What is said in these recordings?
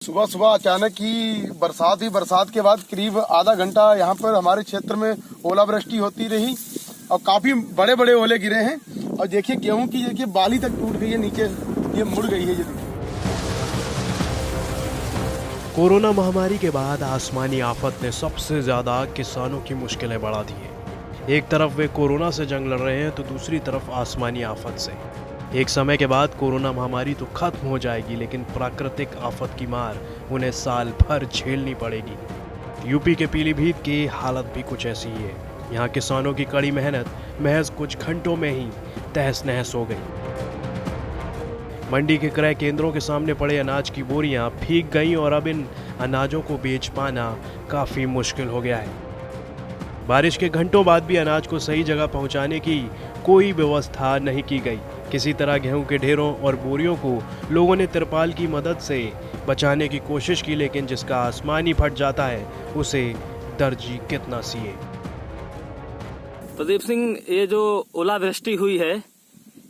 सुबह सुबह अचानक ही बरसात हुई। बरसात के बाद करीब आधा घंटा यहाँ पर हमारे क्षेत्र में ओलावृष्टि होती रही और काफी बड़े बड़े ओले गिरे हैं। और देखिए गेहूं की देखिए बाली तक टूट गई है, नीचे ये मुड़ गई है। ये देखिए कोरोना महामारी के बाद आसमानी आफत ने सबसे ज्यादा किसानों की मुश्किलें बढ़ा दी है। एक तरफ वे कोरोना से जंग लड़ रहे हैं तो दूसरी तरफ आसमानी आफत से। एक समय के बाद कोरोना महामारी तो खत्म हो जाएगी, लेकिन प्राकृतिक आफत की मार उन्हें साल भर झेलनी पड़ेगी। यूपी के पीलीभीत की हालत भी कुछ ऐसी ही है। यहाँ किसानों की कड़ी मेहनत महज कुछ घंटों में ही तहस नहस हो गई। मंडी के क्रय केंद्रों के सामने पड़े अनाज की बोरियां भीग गईं और अब इन अनाजों को बेच पाना काफी मुश्किल हो गया है। बारिश के घंटों बाद भी अनाज को सही जगह पहुंचाने की कोई व्यवस्था नहीं की गई। किसी तरह गेहूं के ढेरों और बोरियों को लोगों ने तिरपाल की मदद से बचाने की कोशिश की, लेकिन जिसका आसमान ही फट जाता है उसे दर्जी कितना सिए। प्रदीप सिंह, ये जो ओलावृष्टि हुई है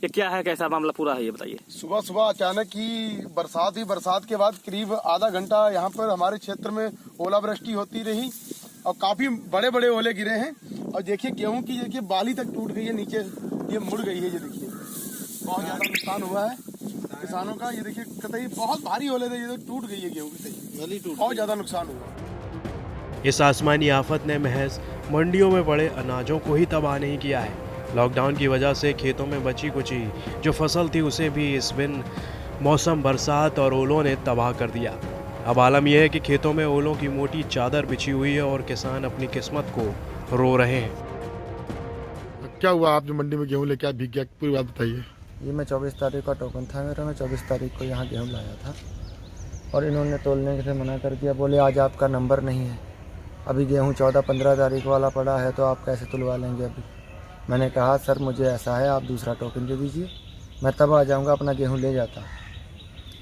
ये क्या है, कैसा मामला पूरा है ये बताइए। सुबह सुबह अचानक ही बरसात हुई। बरसात के बाद करीब आधा घंटा यहाँ पर हमारे क्षेत्र में ओलावृष्टि होती रही और काफी बड़े बड़े ओले गिरे हैं। और देखिए गेहूं की देखिए बाली तक टूट गई है, नीचे ये मुड़ गई है। ये देखिए बहुत ज्यादा नुकसान हुआ है किसानों का। ये देखिए कतई बहुत भारी ओले थे, ये तो टूट गई है गेहूं की, बहुत ज्यादा नुकसान हुआ। इस आसमानी आफत ने महज मंडियों में पड़े अनाजों को ही तबाह नहीं किया है। लॉकडाउन की वजह से खेतों में बची कुची जो फसल थी उसे भी इस बिन मौसम बरसात और ओलों ने तबाह कर दिया। अब आलम यह है कि खेतों में ओलों की मोटी चादर बिछी हुई है और किसान अपनी किस्मत को रो रहे हैं। क्या हुआ, आप जो मंडी में गेहूं लेके आए भीग गया, पूरी बात बताइए। ये मैं 24 तारीख का टोकन था मेरा, मैं 24 तारीख को यहाँ गेहूँ लाया था और इन्होंने तोलने से मना कर दिया। बोले आज आपका नंबर नहीं है, अभी गेहूँ 14-15 तारीख वाला पड़ा है तो आप कैसे तुलवा लेंगे अभी। मैंने कहा सर मुझे ऐसा है, आप दूसरा टोकन दे दीजिए, मैं तब आ जाऊँगा, अपना गेहूँ ले जाता।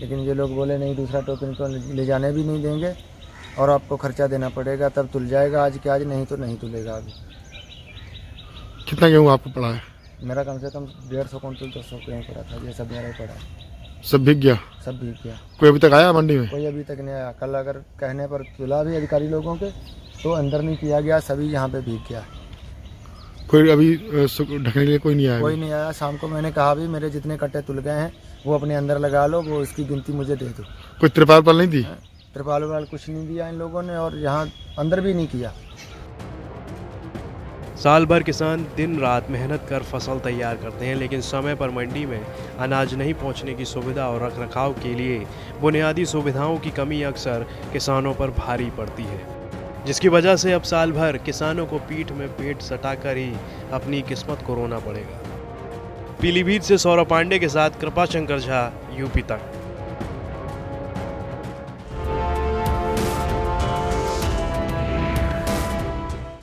लेकिन ये लोग बोले नहीं, दूसरा टोकन को ले जाने भी नहीं देंगे और आपको खर्चा देना पड़ेगा, तब तुल जाएगा आज के आज, नहीं तो नहीं तुलेगा। अभी कितना गेहूं आपको पड़ा है? मेरा कम से कम 150 कुंटल 200 गेहूँ पड़ा था, ये सब मेरा ही पड़ा है। सब भीग गया? सब भीग गया। कोई अभी तक आया मंडी में? कोई अभी तक नहीं आया। कल अगर कहने पर तुला भी अधिकारी लोगों के तो अंदर नहीं किया गया, सभी यहाँ पे भीग गया। कोई अभी ढकने के लिए कोई नहीं आया? कोई नहीं आया। शाम को मैंने कहा भी मेरे जितने कट्टे तुल गए हैं वो अपने अंदर लगा लो, वो इसकी गिनती मुझे दे दो। कोई त्रिपाल पर नहीं दी? त्रिपाल वाल कुछ नहीं दिया इन लोगों ने और यहाँ अंदर भी नहीं किया। साल भर किसान दिन रात मेहनत कर फसल तैयार करते हैं, लेकिन समय पर मंडी में अनाज नहीं पहुंचने की सुविधा और रखरखाव के लिए बुनियादी सुविधाओं की कमी अक्सर किसानों पर भारी पड़ती है, जिसकी वजह से अब साल भर किसानों को पीठ में पेट सटाकर ही अपनी किस्मत को रोना पड़ेगा। पीलीभीत से सौरभ पांडे के साथ कृपाशंकर झा, यूपी तक।